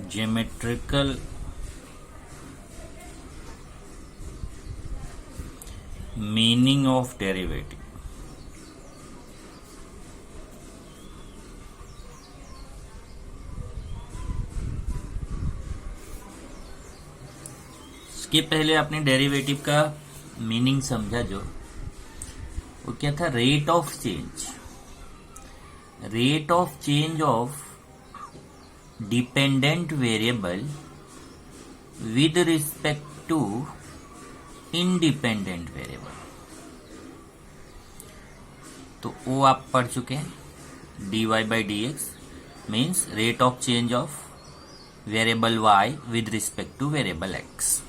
geometrical meaning of derivative. इसके पहले आपने डेरिवेटिव का मीनिंग समझा, जो वो क्या था, rate of change of dependent variable with respect to independent variable. तो वो आप पढ़ चुके हैं, dy by d x means rate of change of variable y with respect to variable x।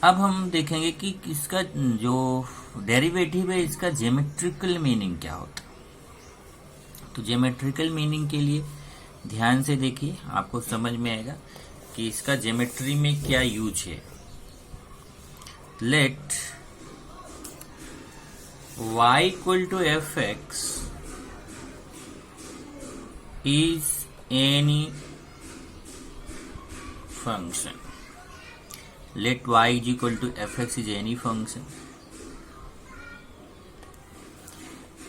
अब हम देखेंगे कि इसका जो डेरिवेटिव है इसका ज्योमेट्रिकल मीनिंग क्या होता है। तो ज्योमेट्रिकल मीनिंग के लिए ध्यान से देखिए, आपको समझ में आएगा कि इसका ज्योमेट्री में क्या यूज है। Let y equal to f x is any function. Let y is equal to fx is any function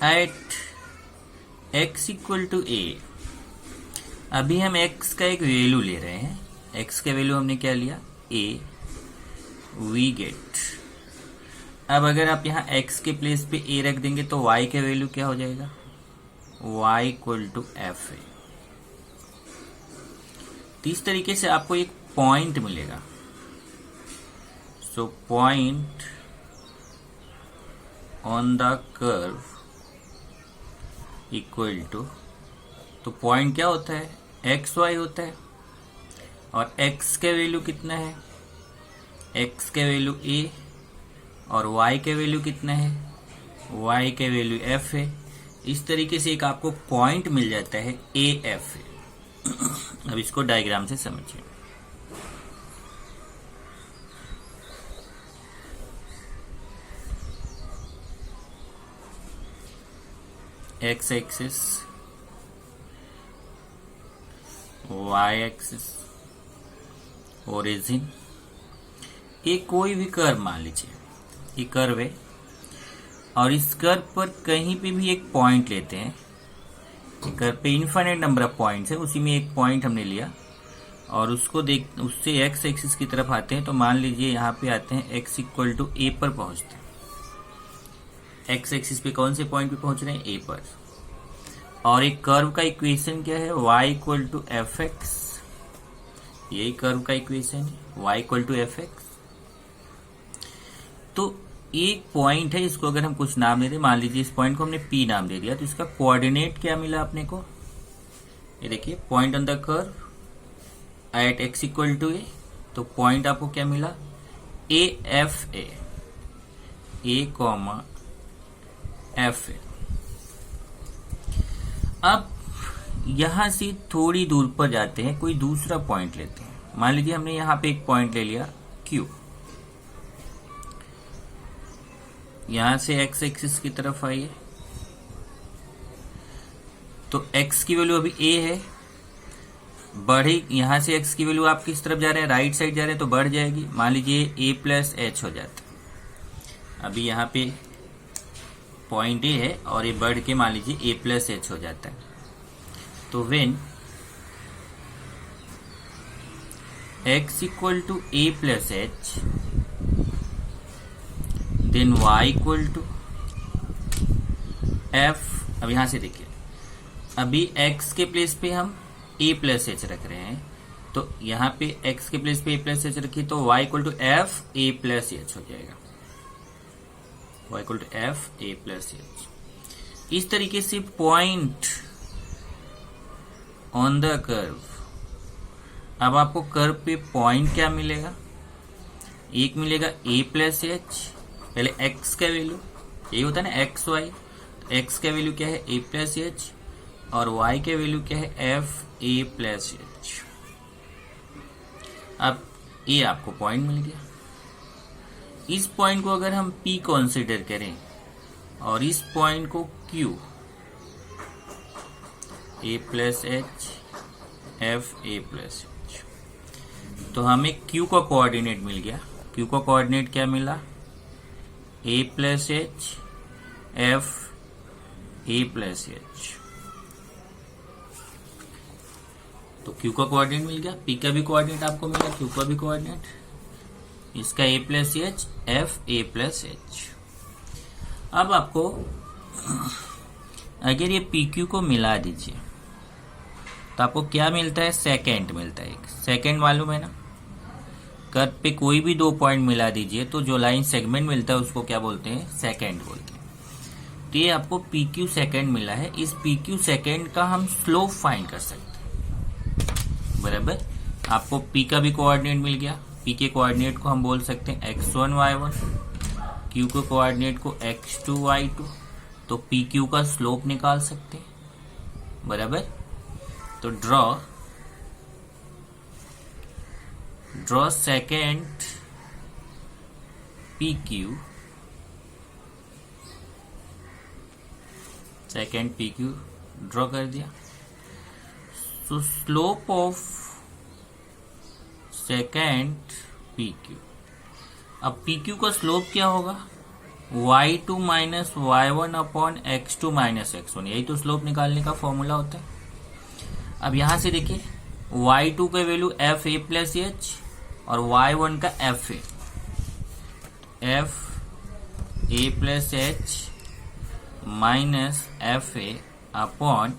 at x equal to a। अभी हम x का एक वैल्यू ले रहे हैं, x का वैल्यू हमने क्या लिया, a। we get, अब अगर आप यहाँ x के प्लेस पे a रख देंगे तो y का वैल्यू क्या हो जाएगा, y equal to f a. इस तरीके से आपको एक पॉइंट मिलेगा। So point on the curve equal to, तो पॉइंट क्या होता है, एक्स वाई होता है, और x का वैल्यू कितना है, x का वैल्यू a, और y का वैल्यू कितना है, y का वैल्यू f है। इस तरीके से एक आपको पॉइंट मिल जाता है a f। अब इसको डायग्राम से समझिए। X axis, y axis, origin, ये कोई भी कर्व मान लीजिए, ये कर्व है, और इस कर्व पर कहीं पे भी एक पॉइंट लेते हैं। कर्व पे इनफाइनाइट नंबर ऑफ पॉइंट्स है, उसी में एक पॉइंट हमने लिया और उससे एक्स एक्सिस की तरफ आते हैं। तो मान लीजिए यहाँ पे आते हैं, एक्स इक्वल टू ए पर पहुंचते हैं। एक्स एक्सिस पे कौन से पॉइंट पे पहुंच रहे हैं, ए पर। और एक कर्व का इक्वेशन क्या है, y equal to f x, यही कर्व का इक्वेशन है, y equal to f x. तो एक पॉइंट है, इसको अगर हम कुछ नाम दे दें, मान लीजिए इस पॉइंट को हमने P नाम दे दिया, तो इसका कोऑर्डिनेट क्या मिला अपने को, ये देखिए, point on the curve at x equal to a. तो पॉइंट आपको क्या मिला, a f a comma f a. अब यहां से थोड़ी दूर पर जाते हैं, कोई दूसरा पॉइंट लेते हैं। मान लीजिए हमने यहां पे एक पॉइंट ले लिया Q, यहां से x एक्सिस की तरफ आइए, तो x की वैल्यू अभी a है, बढ़ी, यहां से x की वैल्यू आप किस तरफ जा रहे हैं, राइट साइड जा रहे हैं, तो बढ़ जाएगी। मान लीजिए a प्लस एच हो जाता है। अभी यहाँ पे पॉइंट a है और ये बढ़ के मान लीजिए a प्लस एच हो जाता है। तो when x equal to a plus h, then y equal to f. अब यहां से देखिए, अभी x के प्लेस पे हम a प्लस एच रख रहे हैं, तो यहाँ पे x के प्लेस पे a प्लस एच रखिए, तो y equal to f a plus h हो जाएगा, y equal to f a plus h. इस तरीके से पॉइंट ऑन द कर्व। अब आपको कर्व पे पॉइंट क्या मिलेगा, एक मिलेगा a प्लस एच, पहले x का वैल्यू, यही होता है ना एक्स वाई, x का वैल्यू क्या है a प्लस एच, और y का वैल्यू क्या है एफ a प्लस एच। अब a आपको पॉइंट मिल गया। इस पॉइंट को अगर हम P कंसीडर करें और इस पॉइंट को Q, a plus H F a plus H, तो हमें Q का कोऑर्डिनेट मिल गया। Q का कोऑर्डिनेट क्या मिला? A plus H F A plus H. तो Q का कोऑर्डिनेट मिल गया, P का भी कोऑर्डिनेट आपको मिला, Q का भी कोऑर्डिनेट, इसका A plus H F A plus H. अब आपको अगर ये PQ को मिला दीजिए तो आपको क्या मिलता है? सेकेंड मिलता है। एक सेकेंड मालूम है ना, कर्व पे कोई भी 2 पॉइंट मिला दीजिए तो जो लाइन सेगमेंट मिलता है उसको क्या बोलते हैं? सेकेंड बोलते हैं। तो ये आपको PQ सेकेंड मिला है। इस PQ सेकेंड का हम स्लोप फाइंड कर सकते हैं, बराबर। आपको P का भी कोऑर्डिनेट मिल गया। P के कोऑर्डिनेट को हम बोल सकते हैं x1 y1, Q के कोऑर्डिनेट को x2 y2। तो PQ का स्लोप निकाल सकते हैं, बराबर। तो draw second PQ, second PQ draw कर दिया। सो स्लोप ऑफ सेकेंड PQ, अब PQ का स्लोप क्या होगा? y2 minus y1 upon x2 minus x1। यही तो स्लोप निकालने का फॉर्मूला होता है। अब यहां से देखिए y2 का value F a plus H और y1 का F a plus h minus f a upon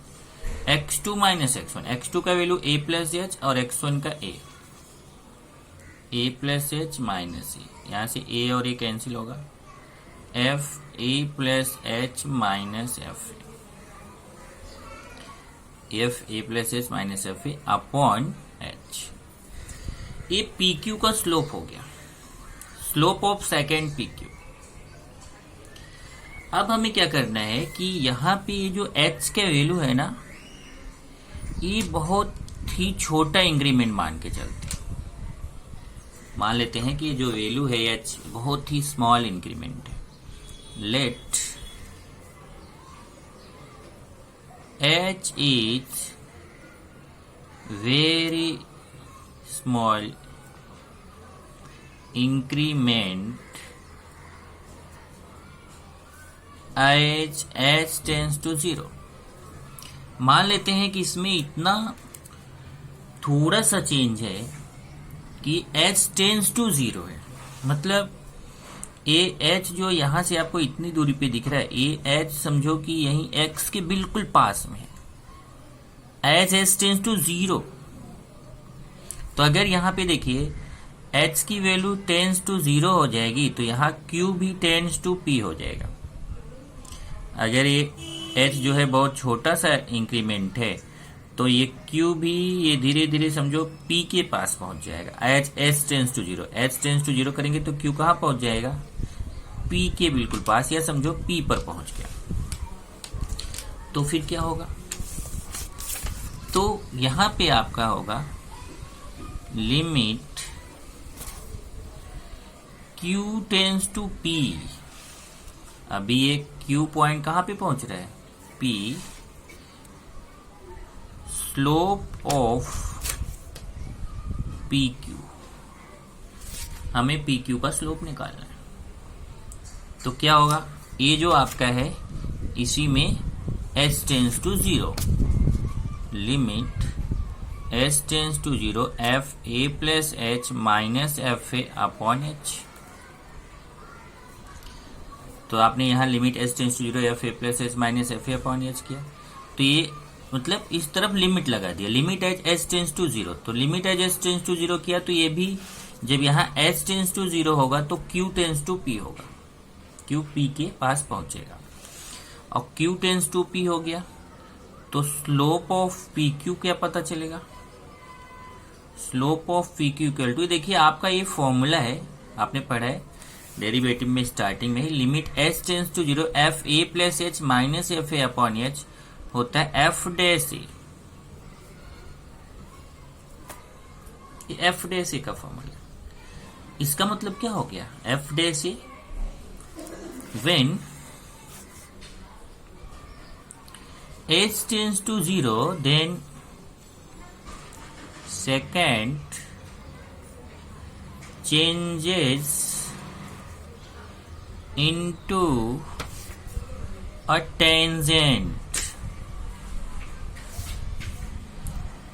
x2 minus x1। x2 का वैल्यू a प्लस एच और x1 का a प्लस एच माइनस ए। यहां से a और a कैंसिल होगा, F a plus h minus f a plus h minus f a upon H. ये PQ का slope हो गया, स्लोप ऑफ सेकेंड PQ। अब हमें क्या करना है कि यहां पे ये जो h के वैल्यू है ना, ये बहुत ही छोटा इंक्रीमेंट मान के चलते हैं। मान लेते हैं कि जो वैल्यू है h बहुत ही स्मॉल इंक्रीमेंट है। Let h is very small increment as h tends to 0। मान लेते हैं कि इसमें इतना थोड़ा सा चेंज है कि h tends to 0 है। मतलब AH जो यहां से आपको इतनी दूरी पे दिख रहा है, AH समझो कि यही x के बिल्कुल पास में है। as h tends to 0, तो अगर यहां पे देखिए h की वैल्यू टेंस टू 0 हो जाएगी तो यहाँ Q भी टेंस टू P हो जाएगा। अगर ये h जो है बहुत छोटा सा इंक्रीमेंट है तो ये Q भी ये धीरे धीरे समझो P के पास पहुंच जाएगा। h tends to 0, h tends to 0 करेंगे तो Q कहां पहुंच जाएगा? P के बिल्कुल पास, या समझो P पर पहुंच गया। तो फिर क्या होगा? तो यहां पे आपका होगा limit Q tends to P। अभी ये Q पॉइंट कहां पे पहुंच रहा है? P। स्लोप ऑफ PQ, हमें PQ का स्लोप निकालना है। तो क्या होगा? ये जो आपका है इसी में h tends to 0, limit h tends to 0 f a plus h minus f a upon h. तो आपने यहाँ limit h tends to 0 f a plus h minus f a upon h किया, तो ये मतलब इस तरफ लिमिट लगा दिया, लिमिट h टेंस टू 0। तो लिमिट h टेंस टू 0 किया तो ये भी जब यहाँ h टेंस टू 0 होगा तो Q टेंस टू P होगा, Q P के पास पहुंचेगा। और Q टेंस टू P हो गया तो स्लोप ऑफ PQ क्या पता चलेगा? Slope of PQ equal to, देखिए आपका ये फॉर्मूला है, आपने पढ़ा है डेरिवेटिव में स्टार्टिंग में ही, limit h tends to 0 f a plus h minus f a upon h होता है f dash a. F dash a का फॉर्मूला, इसका मतलब क्या हो गया? F dash a when h tends to 0 then second changes into a tangent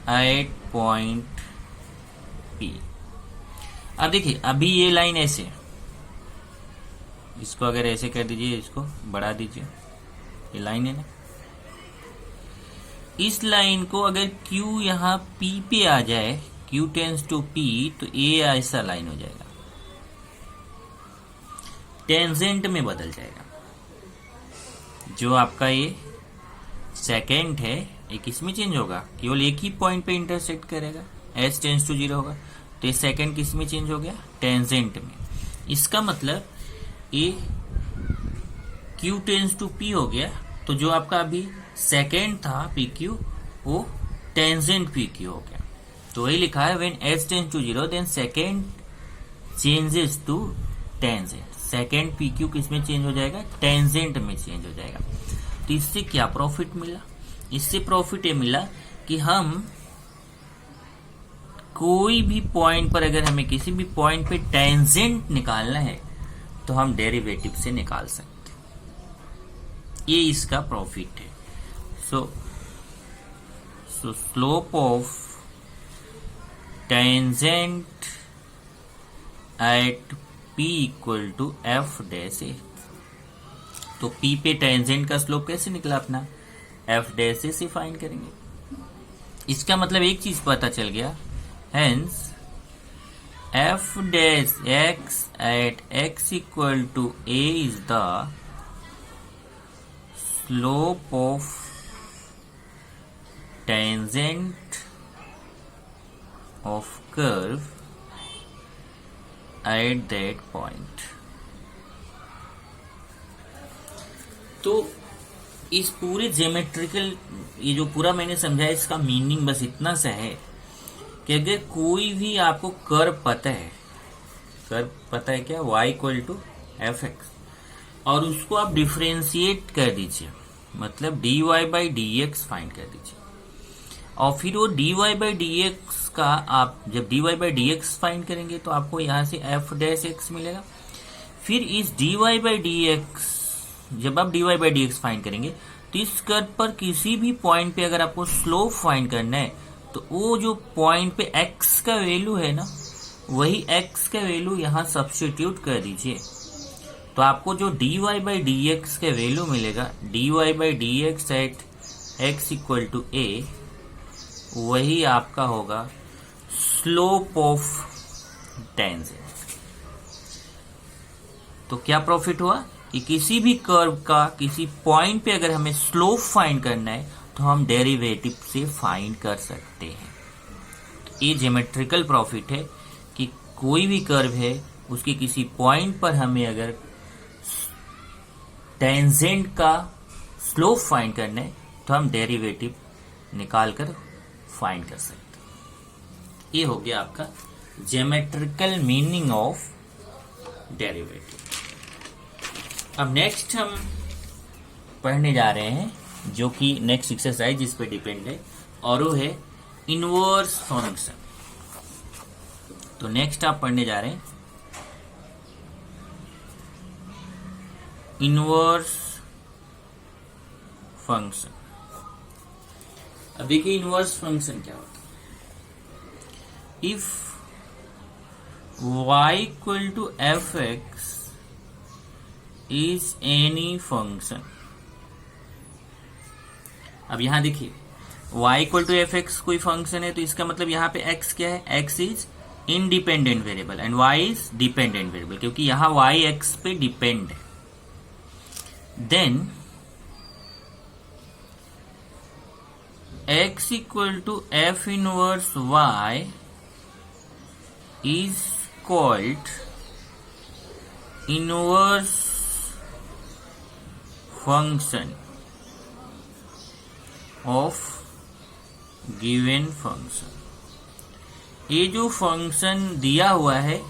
at point P। अब देखिए, अभी ये लाइन ऐसे, इसको अगर ऐसे कर दीजिए, इसको बढ़ा दीजिए, ये लाइन है ना, इस लाइन को अगर Q यहाँ P पे आ जाए, Q टेंस टू P, तो ये ऐसा लाइन हो जाएगा, टेंजेंट में बदल जाएगा। जो आपका ये सेकेंड है, एक इसमें चेंज होगा, केवल एक ही पॉइंट पे इंटरसेक्ट करेगा, S टेंस टू 0 होगा, तो ये सेकेंड किस में चेंज हो गया, टेंजेंट में। इसका मतलब ये Q टेंस टू P हो गया, तो जो आपका अभी सेकेंड था PQ, वो टेंजेंट PQ हो गया। तो वही लिखा है, when S tends to 0 then secant changes to tangent. Secant PQ किस में चेंज हो जाएगा, टेंजेंट में चेंज हो जाएगा। तो इससे क्या प्रॉफिट मिला, इससे प्रॉफिट ये मिला कि हम कोई भी पॉइंट पर, अगर हमें किसी भी पॉइंट पे टेंजेंट निकालना है, तो हम डेरिवेटिव से निकाल सकते हैं। ये इसका प्रॉफिट है। So slope of tangent at P equal to F dash a. तो P पे टेंजेंट का स्लोप कैसे निकला अपना, F डैश ए से फाइंड करेंगे। इसका मतलब एक चीज पता चल गया, hence F dash x at x equal to A is the slope of tangent of curve at that point. तो इस पूरे ज्योमेट्रिकल, ये जो पूरा मैंने समझाया, इसका मीनिंग बस इतना सा है कि अगर कोई भी आपको कर्व पता है, कर्व पता है क्या, y equal to f x, और उसको आप डिफ्रेंशिएट कर दीजिए, मतलब dy by d x find कर दीजिए, और फिर वो dy बाई डी एक्स का आप जब dy by d x find करेंगे, तो आपको यहां से f डैश एक्स मिलेगा। फिर इस dy बाई डी एक्स, जब आप dy by d x find करेंगे, तो इस कर्व पर किसी भी पॉइंट पे अगर आपको स्लोप फाइंड करना है, तो वो जो पॉइंट पे x का वैल्यू है ना, वही x का वैल्यू यहां सब्स्टिट्यूट कर दीजिए, तो आपको जो dy बाई डी एक्स का वैल्यू मिलेगा, dy by d x at x equal to a, वही आपका होगा स्लोप ऑफ टेंजेंट। तो क्या प्रॉफिट हुआ कि किसी भी कर्व का किसी पॉइंट पे अगर हमें स्लोप फाइंड करना है, तो हम डेरिवेटिव से फाइंड कर सकते हैं। तो ये ज्योमेट्रिकल प्रॉफिट है कि कोई भी कर्व है, उसके किसी पॉइंट पर हमें अगर टेंजेंट का स्लोप फाइंड करना है, तो हम डेरिवेटिव निकाल कर फाइंड कर सकते हैं। ये हो गया आपका ज्योमेट्रिकल मीनिंग ऑफ डेरिवेटिव। अब नेक्स्ट हम पढ़ने जा रहे हैं, जो कि नेक्स्ट एक्सरसाइज जिस पे डिपेंड है, और वो है इनवर्स फंक्शन। तो नेक्स्ट आप पढ़ने जा रहे हैं इनवर्स फंक्शन। अब देखिए इनवर्स फंक्शन क्या होता है। If y equal to f x is any function. अब यहां देखिए y equal to f x कोई फंक्शन है, तो इसका मतलब यहां पे x क्या है, x is independent variable and y is dependent variable, क्योंकि यहां y x पे डिपेंड है। Then x equal to f inverse y is called inverse function of given function। ये जो फंक्शन दिया हुआ है,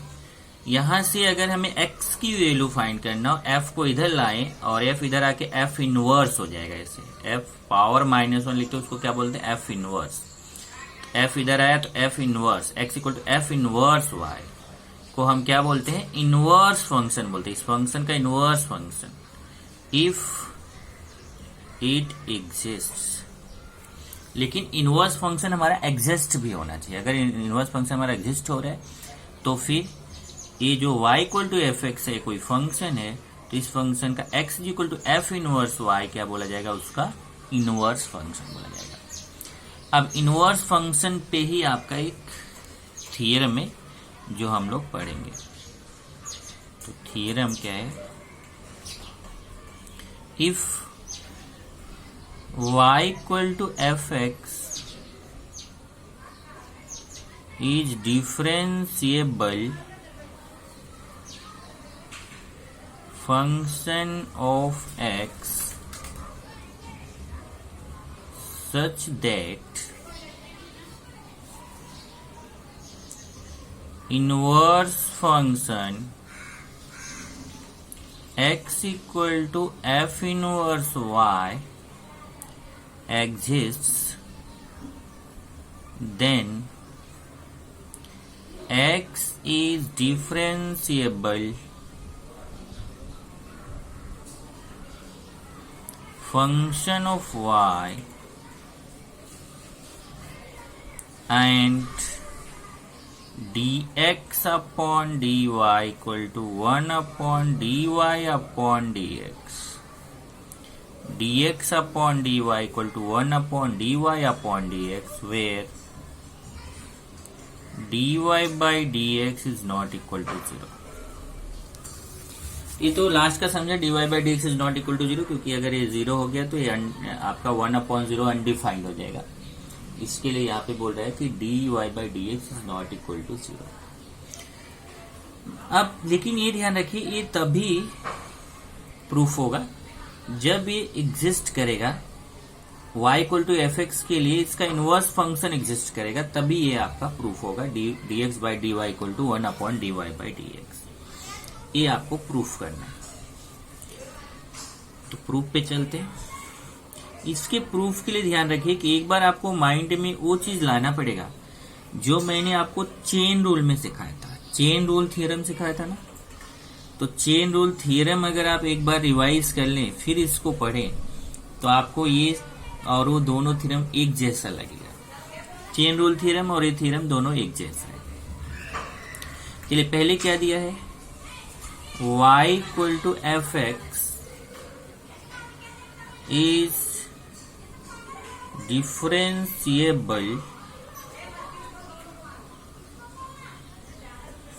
यहां से अगर हमें x की वैल्यू फाइंड करना हो, f को इधर लाएं और f इधर आके f इनवर्स हो जाएगा। ऐसे f पावर -1 लिखते हैं, उसको क्या बोलते हैं, f इनवर्स। f इधर आया तो f inverse, x equal to f inverse y, को हम क्या बोलते हैं, इनवर्स फंक्शन बोलते हैं। इस फंक्शन का inverse function, if it exists. लेकिन इनवर्स फंक्शन हमारा एग्जिस्ट भी होना चाहिए। अगर इनवर्स फंक्शन हमारा एग्जिस्ट हो रहा है तो फिर ये जो y equal to f x है कोई फंक्शन है, तो इस फंक्शन का x equal to f inverse y क्या बोला जाएगा, उसका इनवर्स फंक्शन बोला जाएगा। अब इनवर्स फंक्शन पे ही आपका एक थियरम है जो हम लोग पढ़ेंगे। तो थियरम क्या है, if y equal to f x is differentiable function of x such that inverse function x equal to f inverse y exists, then x is differentiable function of y and dx upon dy equal to 1 upon dy upon dx. dx upon dy equal to 1 upon dy upon dx, where dy by dx is not equal to 0. ये तो last का समझा, dy by d x is not equal to 0, क्योंकि अगर ये 0 हो गया तो ये आपका 1 अपॉन 0 अनडिफाइंड हो जाएगा। इसके लिए यहाँ पे बोल रहा है कि dy by d x is not equal to 0। अब लेकिन ये ध्यान रखिए, ये तभी प्रूफ होगा जब ये एग्जिस्ट करेगा, y equal to f x के लिए इसका इनवर्स फंक्शन एग्जिस्ट करेगा, तभी ये आपका प्रूफ होगा d x by d y equal to 1 upon d y by d x. ये आपको प्रूफ करना है। तो प्रूफ पे चलते हैं। इसके प्रूफ के लिए ध्यान रखिए कि एक बार आपको माइंड में वो चीज लाना पड़ेगा जो मैंने आपको चेन रूल में सिखाया था। चेन रूल थ्योरम सिखाया था ना, तो चेन रूल थ्योरम अगर आप एक बार रिवाइज कर लें फिर इसको पढ़ें तो आपको ये और वो दोनों थ्योरम एक जैसा लगेगा। चेन रूल थ्योरम और ये थ्योरम दोनों एक जैसा है। चलिए पहले क्या दिया है, y equal to fx is differentiable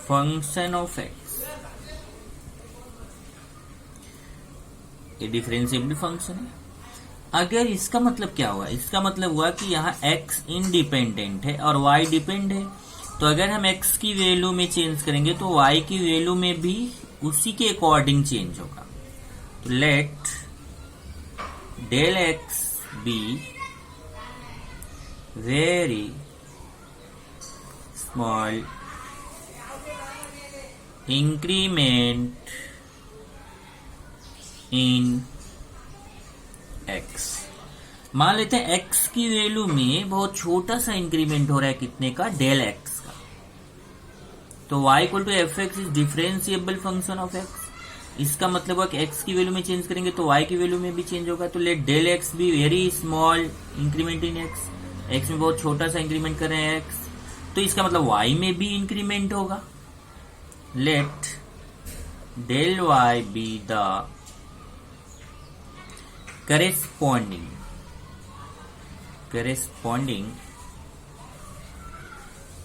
function of x। ये डिफरेंशिएबल फंक्शन है। अगर इसका मतलब क्या हुआ, इसका मतलब हुआ कि यहाँ x इंडिपेंडेंट है और y डिपेंड है, तो अगर हम x की वैल्यू में चेंज करेंगे तो y की वैल्यू में भी उसी के अकॉर्डिंग चेंज होगा। तो let del x be very small increment in x. मान लेते हैं x की वैल्यू में बहुत छोटा सा इंक्रीमेंट हो रहा है, कितने का, डेल एक्स का। तो y equal to f x is differentiable function of x। इसका मतलब है कि x की वैल्यू में चेंज करेंगे तो y की वैल्यू में भी चेंज होगा। तो let del x be very small increment in x। x में बहुत छोटा सा इंक्रीमेंट कर रहे हैं x, तो इसका मतलब y में भी इंक्रीमेंट होगा। Let del y be the corresponding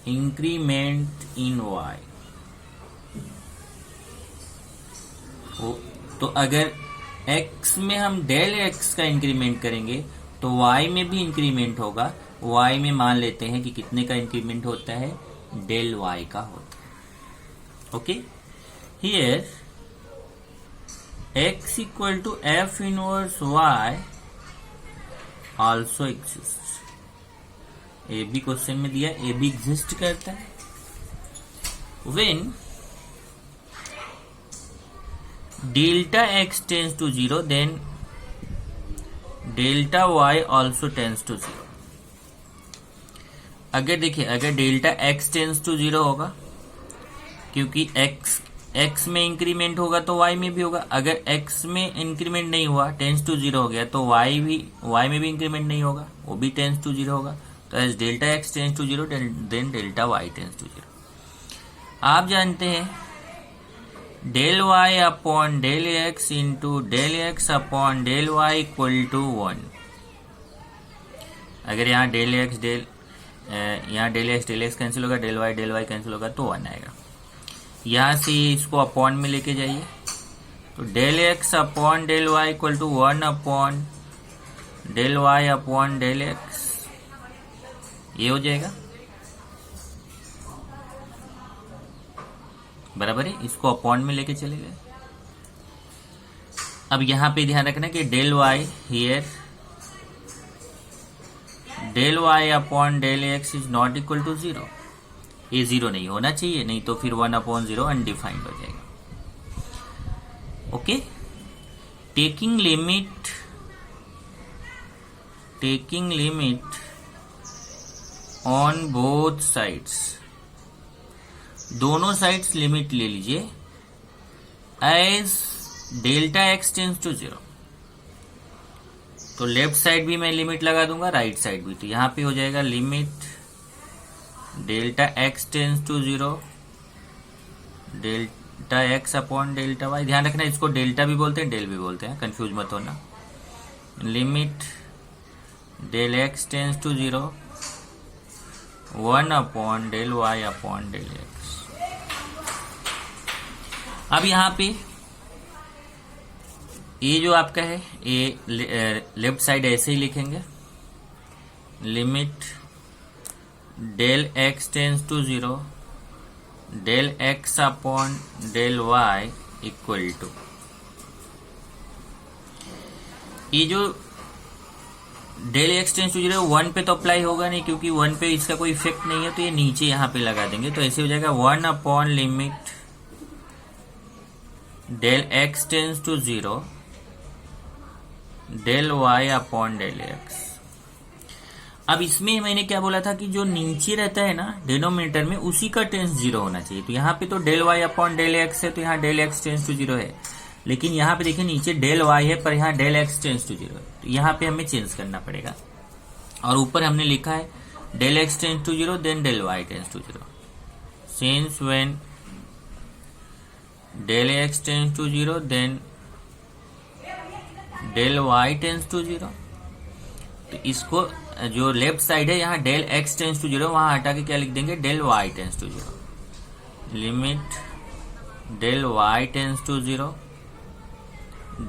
increment in y। तो अगर x में हम डेल x का इंक्रीमेंट करेंगे तो y में भी इंक्रीमेंट होगा। y में मान लेते हैं कि कितने का इंक्रीमेंट होता है, डेल y का होता है। Okay, here x equal to f inverse y also exist. A भी क्वेश्चन में दिया, ए भी एग्जिस्ट करता है। When delta x tends to 0 then delta y also tends to 0। अगर देखिए, अगर डेल्टा x टेंस टू 0 होगा क्योंकि x में इंक्रीमेंट होगा तो y में भी होगा। अगर x में इंक्रीमेंट नहीं हुआ, टेंस टू 0 हो गया, तो y में भी इंक्रीमेंट नहीं होगा, वो भी टेंस टू 0 होगा। तो as delta x tends to 0 then delta y tends to 0। आप जानते हैं del y upon del x into del x upon del y equal to 1। अगर यहाँ del x del x cancel होगा, डेल y कैंसिल होगा तो 1 आएगा। यहाँ से इसको अपॉन में लेके जाइए, तो del x upon del y equal to 1 upon del y upon del x, ये हो जाएगा, बराबर है। इसको अपॉन में लेके चले गए। अब यहां पे ध्यान रखना कि del y here del y upon del x is not equal to 0। ये 0 नहीं होना चाहिए, नहीं तो फिर 1 अपॉन 0 अनडिफाइंड हो जाएगा। Okay, taking limit on both sides, दोनों साइड्स लिमिट ले लीजिए as delta x tends to 0। तो लेफ्ट साइड भी मैं लिमिट लगा दूंगा, राइट साइड भी। तो यहां पे हो जाएगा limit delta x tends to 0 delta x upon delta y। ध्यान रखना इसको डेल्टा भी बोलते हैं, डेल भी बोलते हैं, कंफ्यूज मत होना। Limit del x tends to 0 1 upon del y upon del x। अब यहां पे ये जो आपका है, ये लेफ्ट साइड ऐसे ही लिखेंगे, limit del x tends to 0 del x upon del y equal to, ये जो डेल x टेंस टू 0 1 पे तो अप्लाई होगा नहीं, क्योंकि 1 पे इसका कोई इफेक्ट नहीं है, तो ये नीचे यहां पे लगा देंगे। तो ऐसे हो जाएगा 1 upon limit del x tends to 0 del y upon del x। अब इसमें मैंने क्या बोला था कि जो नीचे रहता है ना डिनोमिनेटर में, उसी का टेंस 0 होना चाहिए। तो यहाँ पे तो del y upon del x है, तो यहाँ डेल x टेंस टू 0 है, लेकिन यहाँ पे देखिए नीचे डेल y है पर यहाँ डेल x टेंस टू 0 है, तो यहाँ पे हमें चेंज करना पड़ेगा। और ऊपर हमने लिखा है del x tends to 0 then del y tends to 0। Since when del x tends to 0 then del y tends to 0। तो इसको जो लेफ्ट साइड है यहाँ डेल x टेंस टू 0, वहां हटा के क्या लिख देंगे, del y tends to 0। Limit del y tends to 0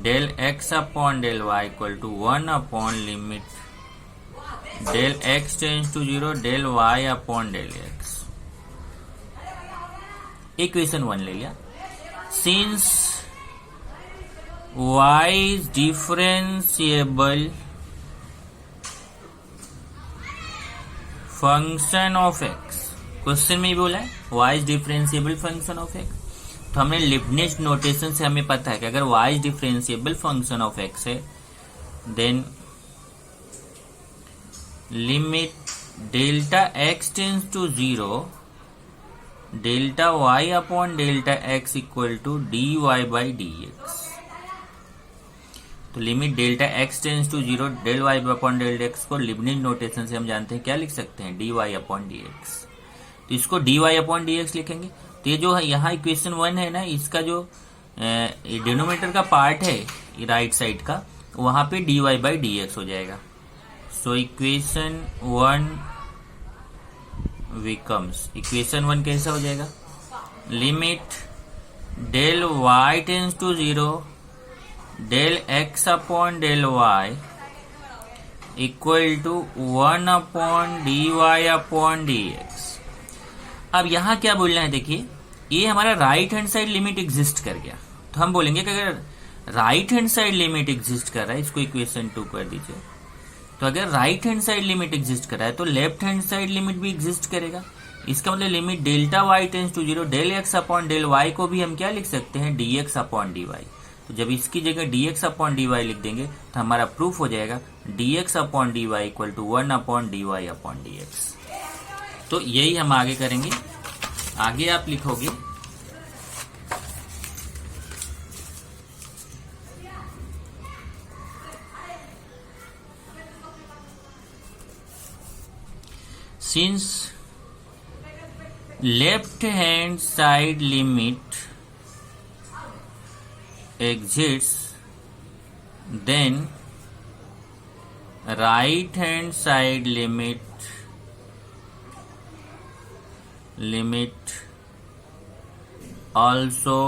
del x upon del y equal to 1 upon limit del x tends to 0 del y upon del x। Equation 1 ले लिया। सिंस y is differentiable function of x, question में ही बोला है y is differentiable function of x। तो हमने Leibniz notation से हमें पता है कि अगर y is differentiable function of x है, then limit delta x tends to 0 delta y upon delta x equal to dy by dx। तो limit delta x tends to 0 del y upon del x को Leibniz notation से हम जानते हैं क्या लिख सकते हैं, dy अपॉन dx। तो इसको dy अपॉन dx लिखेंगे। तो ये जो यहाँ इक्वेशन 1 है ना, इसका जो डिनोमिनेटर का पार्ट है राइट साइड का, वहां पे dy बाई dx हो जाएगा। सो इक्वेशन 1 बिकम्स, इक्वेशन 1 कैसा हो जाएगा, limit del y tends to 0 del x upon del y equal to 1 upon dy upon dx। अब यहां क्या बोलना है, देखिए ये हमारा right hand side limit exist कर गया, तो हम बोलेंगे कि अगर right hand side limit exist कर रहा है, इसको इक्वेशन 2 कर दीजिए। तो अगर right hand side limit exist कर रहा है तो लेफ्ट हैंड साइड लिमिट भी एग्जिस्ट करेगा। इसका मतलब limit delta y tends to 0 del x upon del y को भी हम क्या लिख सकते हैं, dx अपॉन dy। तो जब इसकी जगह dx अपॉन dy लिख देंगे तो हमारा प्रूफ हो जाएगा dx upon dy equal to 1 upon dy upon dx। तो यही हम आगे करेंगे। आगे आप लिखोगे since left hand side limit exists, then right hand side limit also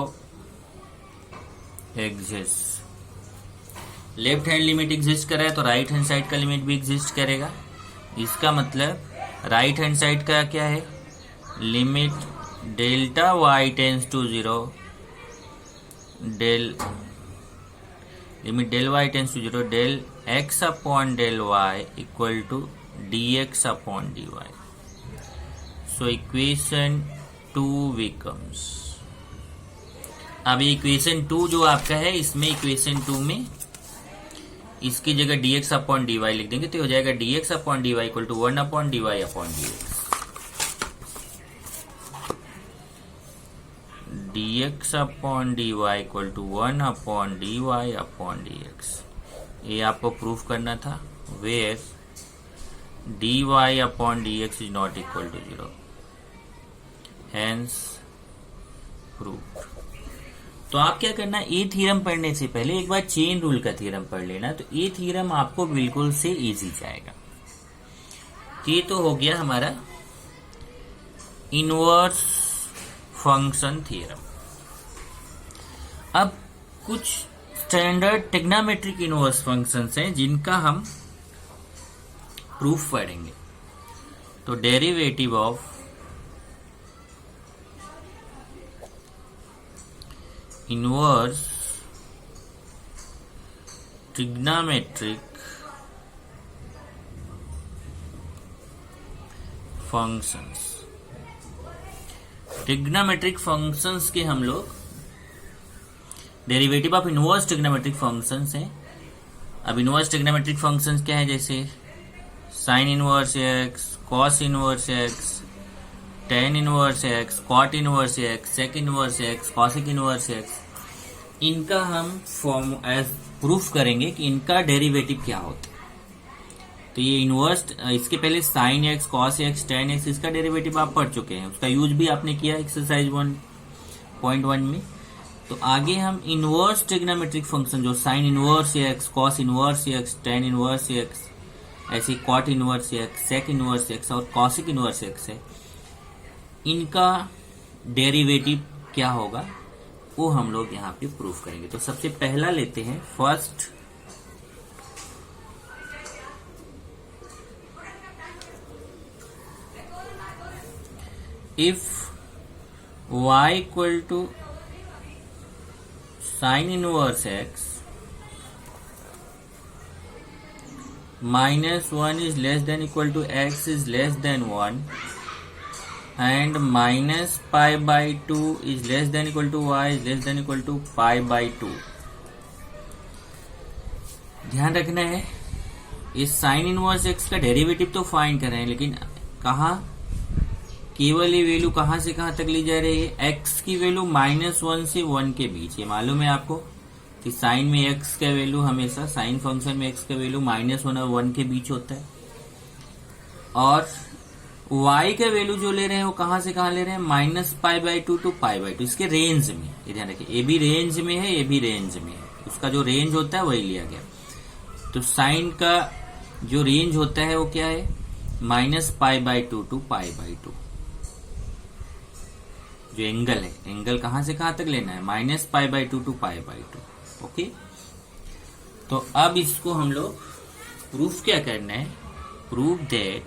exists. Left hand limit exist कर रहा है तो राइट हैंड साइड का लिमिट भी एग्जिस्ट करेगा. इसका मतलब राइट हैंड साइड का क्या है, limit delta y tends to 0, limit del y tends to 0 del x upon del y equal to d x upon d y. So equation 2 becomes, अब equation 2 जो आपका है, इसमें इक्वेशन 2 में इसकी जगह dx अपॉन dy लिख देंगे तो हो जाएगा dx upon dy equal to 1 upon dy upon dx. dx upon dy equal to 1 upon dy upon dx. ये आपको प्रूफ करना था, where dy upon dx is not equal to 0, hence proof. तो आप क्या करना, ए थ्योरम पढ़ने से पहले एक बार चेन रूल का थ्योरम पढ़ लेना, तो ये थ्योरम आपको बिल्कुल से इजी जाएगा. ये तो हो गया हमारा इनवर्स फंक्शन थ्योरम. अब कुछ स्टैंडर्ड ट्रिग्नोमेट्रिक इनवर्स फंक्शंस हैं जिनका हम प्रूफ पढ़ेंगे. तो derivative of inverse trigonometric functions. Trigonometric functions के हम लोग derivative of inverse trigonometric functions हैं. अब इनवर्स ट्रिग्नोमेट्रिक फंक्शंस क्या है, जैसे sine inverse x, cos inverse x, tan inverse x, cot inverse x, sec inverse x, cosec inverse x. इनका हम फॉर्म एज प्रूफ करेंगे कि इनका डेरिवेटिव क्या होता है. तो ये इनवर्स, इसके पहले sine x, cos x, ten x, इसका डेरिवेटिव आप पढ़ चुके हैं, उसका यूज भी आपने किया एक्सरसाइज 1.1 में. तो आगे हम इनवर्स ट्रिग्नोमेट्रिक फंक्शन जो sine inverse x, cos inverse x, tan inverse x, ऐसे cot inverse x, sec inverse x और कॉसिक इनवर्स एक्स है, इनका डेरिवेटिव क्या होगा वो हम लोग यहाँ पे प्रूफ करेंगे. तो सबसे पहला लेते हैं first if y equal to sine inverse x -1 is less than equal to x is less than 1 and minus pi by 2 is less than equal to y is less than equal to pi by 2. ध्यान रखना है, इस sign inverse x का derivative तो find कर रहे हैं, लेकिन कहाँ केवल ये वैल्यू कहाँ से कहाँ तक ली जा रही है, एक्स की वैल्यू -1 से 1 के बीच. ये मालूम है आपको कि साइन में एक्स का वैल्यू हमेशा, साइन फंक्शन में एक्स का वैल्यू -1 और 1 के बीच होता है. और y का वैल्यू जो ले रहे हैं वो कहां से कहां ले रहे हैं, -π/2 टू π/2, इसके रेंज में. ये ध्यान रखिए, ये भी रेंज में है, ये भी रेंज में है, उसका जो रेंज होता है वही लिया गया. तो साइन का जो रेंज होता है वो क्या है, -π/2 टू π/2. जो एंगल है, एंगल कहां से कहां तक लेना है, -π/2 टू π/2. ओके, तो अब इसको हम लोग प्रूफ क्या करना है, प्रूफ दैट,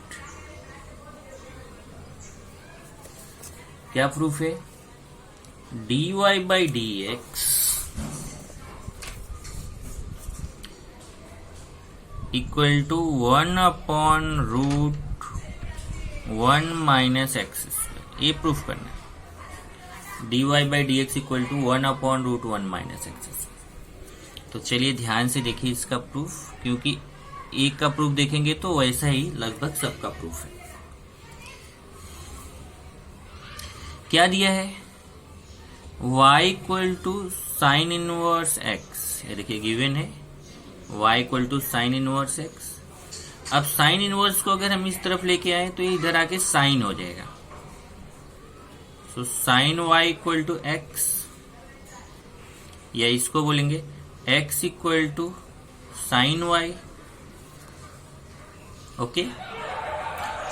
क्या प्रूफ है, dy by d x equal to 1 upon root 1 minus x square. ये प्रूफ करना है, dy by d x equal to 1 upon root 1 minus x square. तो चलिए ध्यान से देखिए इसका प्रूफ, क्योंकि एक का प्रूफ देखेंगे तो वैसा ही लगभग सबका प्रूफ है. क्या दिया है, y equal to sine inverse x, ये देखिए गिवन है y equal to sine inverse x अब साइन इनवर्स को अगर हम इस तरफ लेके आए तो ये इधर आके साइन हो जाएगा। So sine y equal to x, या इसको बोलेंगे x equal to sine y. Okay,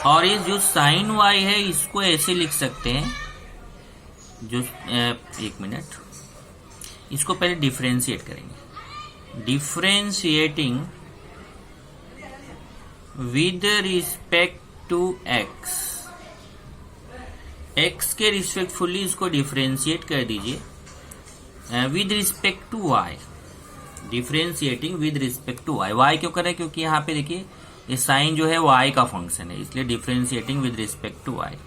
और ये जो साइन वाई है इसको ऐसे लिख सकते हैं, जो एक मिनट, इसको पहले डिफरेंशिएट करेंगे। Differentiating with respect to x, x के रिस्पेक्टफुली इसको डिफरेंशिएट कर दीजिए with respect to y. Differentiating with respect to y, y क्यों करें, क्योंकि यहाँ पे देखिए ये साइन जो है वाई का फंक्शन है, इसलिए differentiating with respect to y.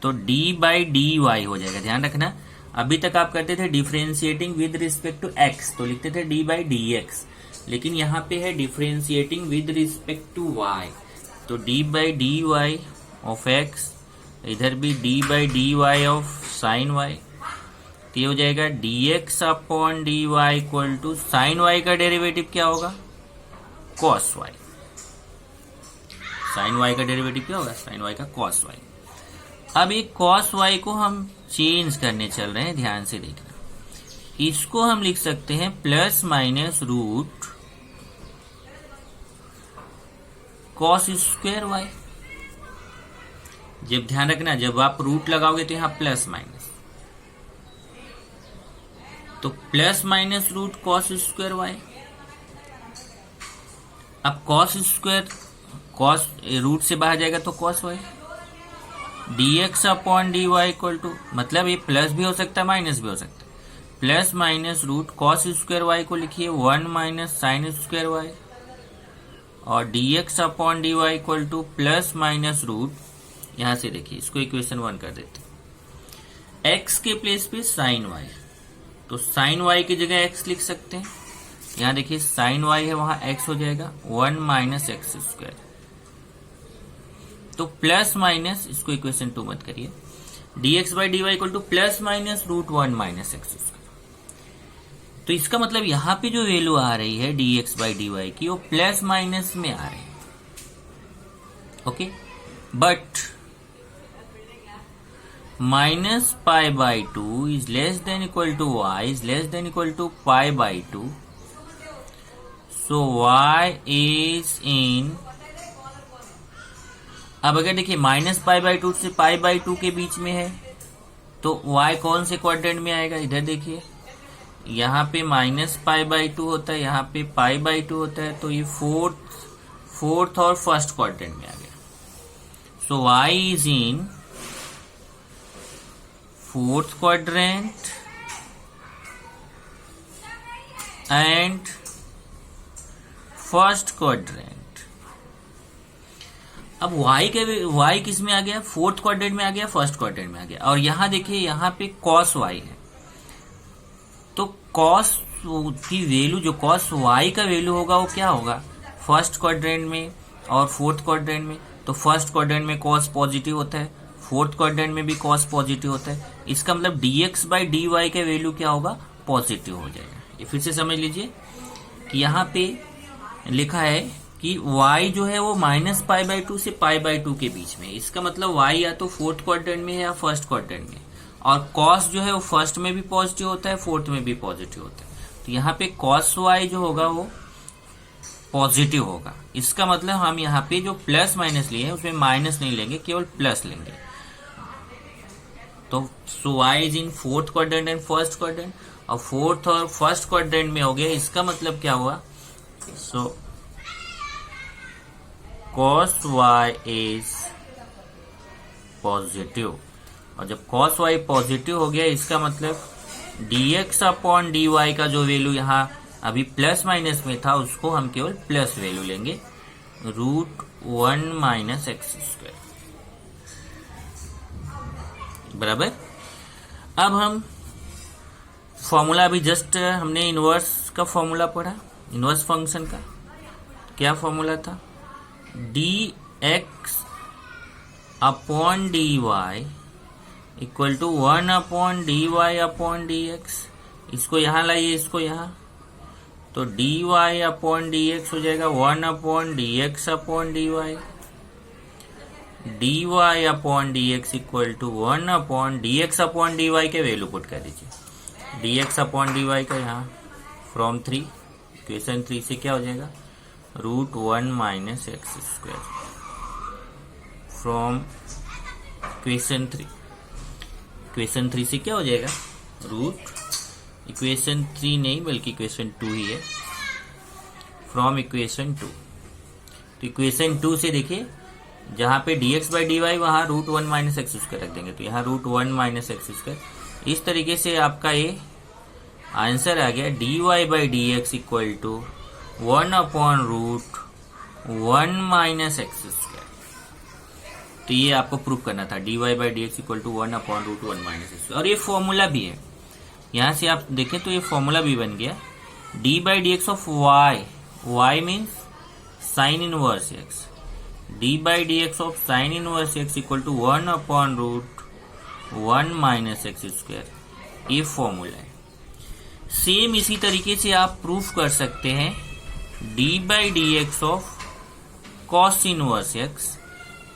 तो डी बाई डी वाई हो जाएगा। ध्यान रखना, अभी तक आप करते थे differentiating with respect to x, तो लिखते थे डी बाई डी एक्स, लेकिन यहाँ पे है differentiating with respect to y, तो d by d y of x, इधर भी d by d y of sine y, तो ये हो जाएगा d x upon d y equal to sine y का डेरिवेटिव क्या होगा, कॉस वाई। साइन वाई का डेरिवेटिव क्या होगा, साइन वाई का कॉस वाई। अब ये कॉस वाई को हम चेंज करने चल रहे हैं, ध्यान से देखना। इसको हम लिख सकते हैं plus minus root cos square y. जब ध्यान रखना, जब आप रूट लगाओगे तो यहां प्लस माइनस, तो plus minus root cos square y. अब कॉस स्क्वायर, कॉस रूट से बाहर जाएगा तो cos y, d x upon d y equal to, मतलब ये प्लस भी हो सकता है माइनस भी हो सकता है, plus minus root cos square y को लिखिए 1 माइनस साइन स्क्वायर वाई, और d x upon d y equal to plus minus root, यहां से देखिए इसको इक्वेशन 1 कर देते हैं, एक्स के प्लेस पे साइन वाई, तो साइन वाई की जगह एक्स लिख सकते हैं। यहां देखिए साइन वाई है, वहां एक्स हो जाएगा 1 माइनस एक्स स्क्वायर, तो प्लस माइनस, इसको इक्वेशन 2 मत करिए, d x by d y equal to plus minus root 1 minus x square. तो इसका मतलब यहां पे जो वैल्यू आ रही है d x by d y की, वो प्लस माइनस में आ रही है। Okay, but minus pi by two is less than equal to y is less than equal to pi by two, so y is in, अब अगर देखिए minus pi by to से पाई बाई टू के बीच में है, तो y कौन से क्वाड्रेंट में आएगा, इधर देखिए यहाँ पे माइनस पाई बाई टू होता है, यहाँ पे पाई बाई टू होता है, तो ये फोर्थ और फर्स्ट क्वाड्रेंट में आ गया। सो y is in fourth quadrant and first quadrant. अब y किस में आ गया, फोर्थ क्वाड्रेंट में आ गया, फर्स्ट क्वाड्रेंट में आ गया, और यहां देखिए यहाँ पे cos y है, तो cos की वैल्यू, जो cos y का वैल्यू होगा वो क्या होगा, फर्स्ट क्वाड्रेंट में और फोर्थ क्वाड्रेंट में। तो फर्स्ट क्वाड्रेंट में cos पॉजिटिव होता है, फोर्थ क्वाड्रेंट में भी cos पॉजिटिव होता है, इसका मतलब dx बाई डी वाई का वैल्यू क्या होगा, पॉजिटिव हो जाएगा। ये फिर से समझ लीजिए कि यहाँ पे लिखा है कि y जो है वो माइनस पाई बाई टू से पाई बाई टू के बीच में, इसका मतलब y या तो फोर्थ क्वाड्रेंट में है या फर्स्ट क्वाड्रेंट में, और cos जो है वो फर्स्ट में भी पॉजिटिव होता है, फोर्थ में भी पॉजिटिव होता है, तो यहाँ पे cos y जो होगा वो पॉजिटिव होगा। इसका मतलब हम यहाँ पे जो प्लस माइनस लिए हैं उसमें माइनस नहीं लेंगे, केवल प्लस लेंगे। तो y is in fourth quadrant and first quadrant, और फोर्थ और फर्स्ट क्वाड्रेंट में हो गया, इसका मतलब क्या हुआ, सो cos y इज पॉजिटिव, और जब cos y पॉजिटिव हो गया, इसका मतलब dx अपॉन dy का जो वैल्यू यहाँ अभी प्लस माइनस में था, उसको हम केवल प्लस वैल्यू लेंगे, रूट 1 माइनस एक्स स्क्वायर, बराबर। अब हम फॉर्मूला, अभी जस्ट हमने इनवर्स का फॉर्मूला पढ़ा, इनवर्स फंक्शन का क्या फॉर्मूला था, d x upon d y equal to 1 upon d y upon d x. इसको यहां लाइए, इसको यहां, तो d y upon d x हो जाएगा 1 upon d x upon d y. D y upon d x equal to 1 upon d x upon d y के value put कर दीजिए। D x upon d y का यहाँ from 3 equation 3 से क्या हो जाएगा √1 minus x square from equation 3। Equation 3 से क्या हो जाएगा इक्वेशन 3 नहीं बल्कि इक्वेशन 2 ही है, फ्रॉम इक्वेशन 2। तो इक्वेशन 2 से देखिए जहां पे dx बाई डी वाई वहां √1 माइनस एक्स स्क्वायर रख देंगे, तो यहाँ √1 माइनस एक्स स्क्वायर। इस तरीके से आपका ये आंसर आ गया dy by d x equal to 1 upon √1 minus x square. तो ये आपको प्रूफ करना था dy by d x equal to 1 upon √1 minus x. और ये फॉर्मूला भी है, यहां से आप देखें तो ये फॉर्मूला भी बन गया d by d x of y, y means sine inverse x, d by d x of sine inverse x equal to 1 upon √1 minus x square. ये फॉर्मूला है। सेम इसी तरीके से आप प्रूफ कर सकते हैं d by d x of cos inverse x,